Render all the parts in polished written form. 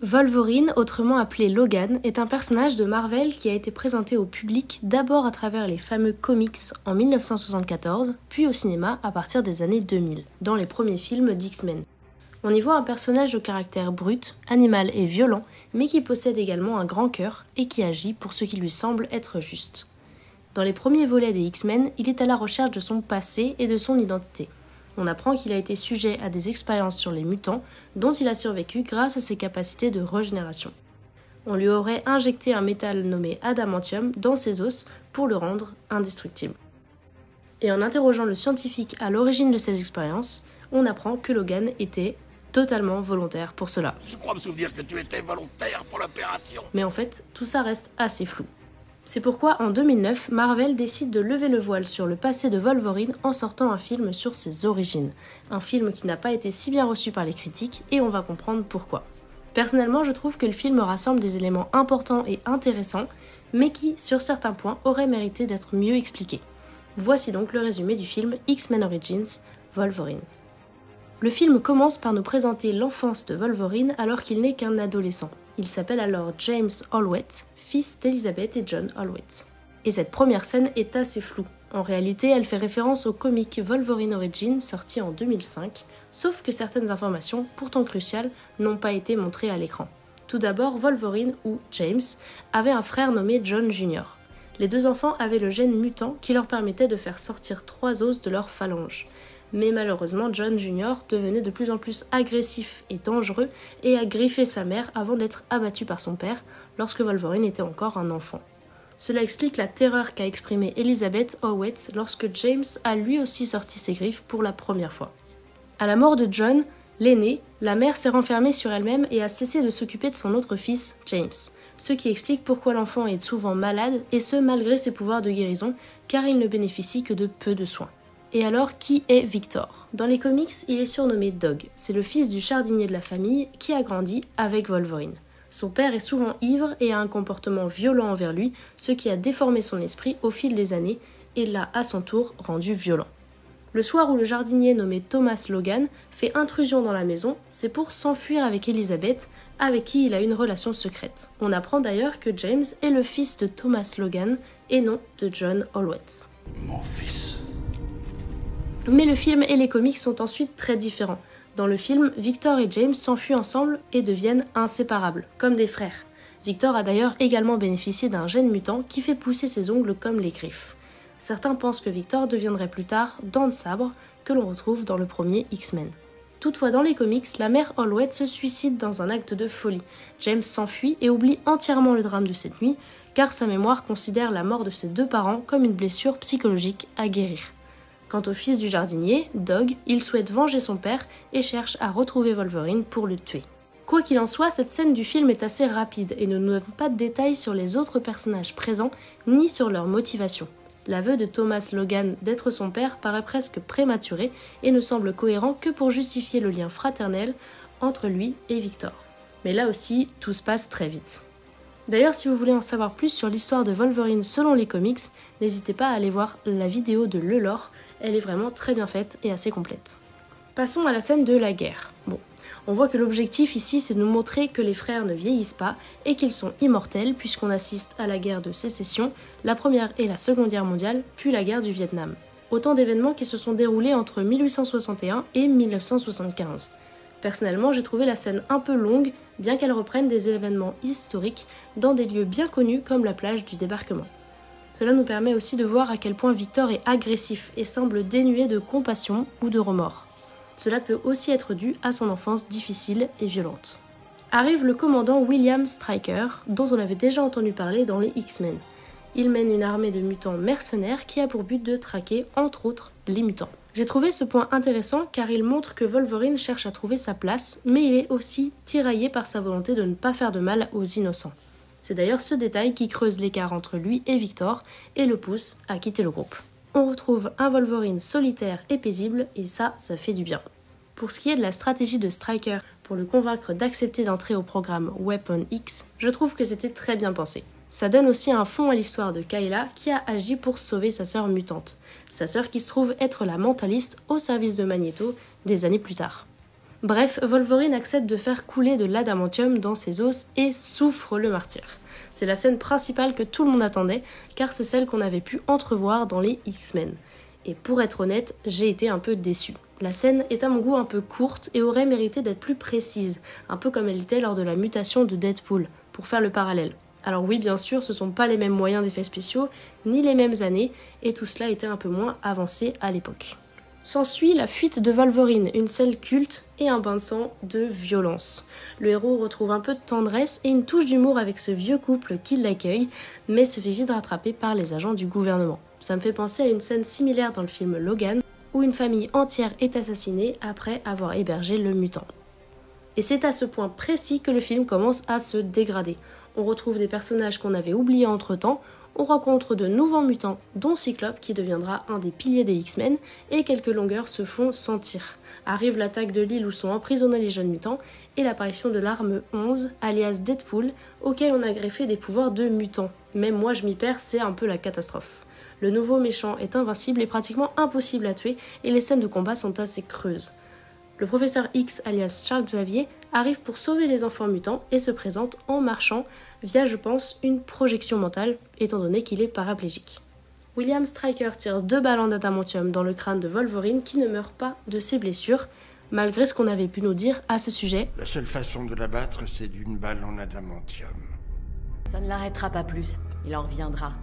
Wolverine, autrement appelé Logan, est un personnage de Marvel qui a été présenté au public d'abord à travers les fameux comics en 1974, puis au cinéma à partir des années 2000, dans les premiers films d'X-Men. On y voit un personnage au caractère brut, animal et violent, mais qui possède également un grand cœur et qui agit pour ce qui lui semble être juste. Dans les premiers volets des X-Men, il est à la recherche de son passé et de son identité. On apprend qu'il a été sujet à des expériences sur les mutants, dont il a survécu grâce à ses capacités de régénération. On lui aurait injecté un métal nommé adamantium dans ses os pour le rendre indestructible. Et en interrogeant le scientifique à l'origine de ces expériences, on apprend que Logan était totalement volontaire pour cela. Je crois me souvenir que tu étais volontaire pour l'opération. Mais en fait, tout ça reste assez flou. C'est pourquoi en 2009, Marvel décide de lever le voile sur le passé de Wolverine en sortant un film sur ses origines. Un film qui n'a pas été si bien reçu par les critiques et on va comprendre pourquoi. Personnellement, je trouve que le film rassemble des éléments importants et intéressants, mais qui, sur certains points, auraient mérité d'être mieux expliqués. Voici donc le résumé du film X-Men Origins, Wolverine. Le film commence par nous présenter l'enfance de Wolverine alors qu'il n'est qu'un adolescent. Il s'appelle alors James Allwett, fils d'Elizabeth et John Allwett. Et cette première scène est assez floue. En réalité, elle fait référence au comic Wolverine Origins sorti en 2005, sauf que certaines informations, pourtant cruciales, n'ont pas été montrées à l'écran. Tout d'abord, Wolverine, ou James, avait un frère nommé John Jr. Les deux enfants avaient le gène mutant qui leur permettait de faire sortir 3 os de leur phalange. Mais malheureusement, John Jr. devenait de plus en plus agressif et dangereux et a griffé sa mère avant d'être abattu par son père lorsque Wolverine était encore un enfant. Cela explique la terreur qu'a exprimée Elizabeth Allwett lorsque James a lui aussi sorti ses griffes pour la première fois. À la mort de John, l'aîné, la mère s'est renfermée sur elle-même et a cessé de s'occuper de son autre fils, James, ce qui explique pourquoi l'enfant est souvent malade et ce malgré ses pouvoirs de guérison car il ne bénéficie que de peu de soins. Et alors, qui est Victor ? Dans les comics, il est surnommé Dog. C'est le fils du jardinier de la famille qui a grandi avec Wolverine. Son père est souvent ivre et a un comportement violent envers lui, ce qui a déformé son esprit au fil des années et l'a à son tour rendu violent. Le soir où le jardinier nommé Thomas Logan fait intrusion dans la maison, c'est pour s'enfuir avec Elizabeth, avec qui il a une relation secrète. On apprend d'ailleurs que James est le fils de Thomas Logan et non de John Allwett. Mon fils. Mais le film et les comics sont ensuite très différents. Dans le film, Victor et James s'enfuient ensemble et deviennent inséparables, comme des frères. Victor a d'ailleurs également bénéficié d'un gène mutant qui fait pousser ses ongles comme les griffes. Certains pensent que Victor deviendrait plus tard Dent de Sabre, que l'on retrouve dans le premier X-Men. Toutefois, dans les comics, la mère Allwett se suicide dans un acte de folie. James s'enfuit et oublie entièrement le drame de cette nuit, car sa mémoire considère la mort de ses 2 parents comme une blessure psychologique à guérir. Quant au fils du jardinier, Dog, il souhaite venger son père et cherche à retrouver Wolverine pour le tuer. Quoi qu'il en soit, cette scène du film est assez rapide et ne nous donne pas de détails sur les autres personnages présents ni sur leur motivation. L'aveu de Thomas Logan d'être son père paraît presque prématuré et ne semble cohérent que pour justifier le lien fraternel entre lui et Victor. Mais là aussi, tout se passe très vite. D'ailleurs, si vous voulez en savoir plus sur l'histoire de Wolverine selon les comics, n'hésitez pas à aller voir la vidéo de Lelore, elle est vraiment très bien faite et assez complète. Passons à la scène de la guerre. Bon, on voit que l'objectif ici c'est de nous montrer que les frères ne vieillissent pas et qu'ils sont immortels puisqu'on assiste à la guerre de sécession, la première et la seconde guerre mondiale, puis la guerre du Vietnam. Autant d'événements qui se sont déroulés entre 1861 et 1975. Personnellement, j'ai trouvé la scène un peu longue, bien qu'elle reprenne des événements historiques dans des lieux bien connus comme la plage du débarquement. Cela nous permet aussi de voir à quel point Victor est agressif et semble dénué de compassion ou de remords. Cela peut aussi être dû à son enfance difficile et violente. Arrive le commandant William Stryker, dont on avait déjà entendu parler dans les X-Men. Il mène une armée de mutants mercenaires qui a pour but de traquer, entre autres, les mutants. J'ai trouvé ce point intéressant car il montre que Wolverine cherche à trouver sa place, mais il est aussi tiraillé par sa volonté de ne pas faire de mal aux innocents. C'est d'ailleurs ce détail qui creuse l'écart entre lui et Victor et le pousse à quitter le groupe. On retrouve un Wolverine solitaire et paisible et ça fait du bien. Pour ce qui est de la stratégie de Stryker pour le convaincre d'accepter d'entrer au programme Weapon X, je trouve que c'était très bien pensé. Ça donne aussi un fond à l'histoire de Kayla qui a agi pour sauver sa sœur mutante. Sa sœur qui se trouve être la mentaliste au service de Magneto des années plus tard. Bref, Wolverine accepte de faire couler de l'adamantium dans ses os et souffre le martyr. C'est la scène principale que tout le monde attendait, car c'est celle qu'on avait pu entrevoir dans les X-Men. Et pour être honnête, j'ai été un peu déçue. La scène est à mon goût un peu courte et aurait mérité d'être plus précise, un peu comme elle était lors de la mutation de Deadpool, pour faire le parallèle. Alors oui, bien sûr, ce sont pas les mêmes moyens d'effets spéciaux, ni les mêmes années, et tout cela était un peu moins avancé à l'époque. S'ensuit la fuite de Wolverine, une scène culte et un bain de sang de violence. Le héros retrouve un peu de tendresse et une touche d'humour avec ce vieux couple qui l'accueille, mais se fait vite rattraper par les agents du gouvernement. Ça me fait penser à une scène similaire dans le film Logan, où une famille entière est assassinée après avoir hébergé le mutant. Et c'est à ce point précis que le film commence à se dégrader. On retrouve des personnages qu'on avait oubliés entre-temps, on rencontre de nouveaux mutants, dont Cyclope qui deviendra un des piliers des X-Men, et quelques longueurs se font sentir. Arrive l'attaque de l'île où sont emprisonnés les jeunes mutants, et l'apparition de l'arme 11, alias Deadpool, auquel on a greffé des pouvoirs de mutants. Même moi je m'y perds, c'est un peu la catastrophe. Le nouveau méchant est invincible et pratiquement impossible à tuer, et les scènes de combat sont assez creuses. Le professeur X, alias Charles Xavier, arrive pour sauver les enfants mutants et se présente en marchant via, je pense, une projection mentale, étant donné qu'il est paraplégique. William Stryker tire 2 balles en adamantium dans le crâne de Wolverine qui ne meurt pas de ses blessures, malgré ce qu'on avait pu nous dire à ce sujet. La seule façon de l'abattre, c'est d'une balle en adamantium. Ça ne l'arrêtera pas plus. Il en reviendra.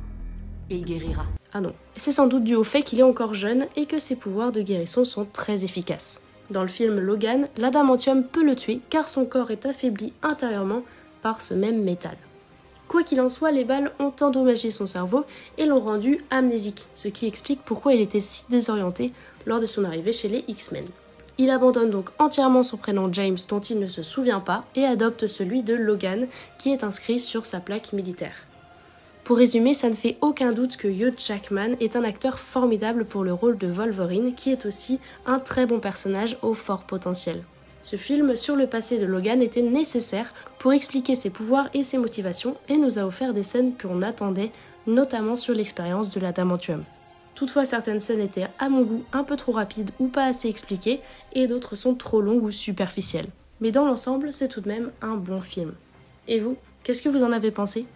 Et il guérira. Ah non. C'est sans doute dû au fait qu'il est encore jeune et que ses pouvoirs de guérison sont très efficaces. Dans le film Logan, l'adamantium peut le tuer car son corps est affaibli intérieurement par ce même métal. Quoi qu'il en soit, les balles ont endommagé son cerveau et l'ont rendu amnésique, ce qui explique pourquoi il était si désorienté lors de son arrivée chez les X-Men. Il abandonne donc entièrement son prénom James dont il ne se souvient pas et adopte celui de Logan qui est inscrit sur sa plaque militaire. Pour résumer, ça ne fait aucun doute que Hugh Jackman est un acteur formidable pour le rôle de Wolverine, qui est aussi un très bon personnage au fort potentiel. Ce film sur le passé de Logan était nécessaire pour expliquer ses pouvoirs et ses motivations et nous a offert des scènes qu'on attendait, notamment sur l'expérience de l'adamantium. Toutefois, certaines scènes étaient à mon goût un peu trop rapides ou pas assez expliquées et d'autres sont trop longues ou superficielles. Mais dans l'ensemble, c'est tout de même un bon film. Et vous, qu'est-ce que vous en avez pensé ?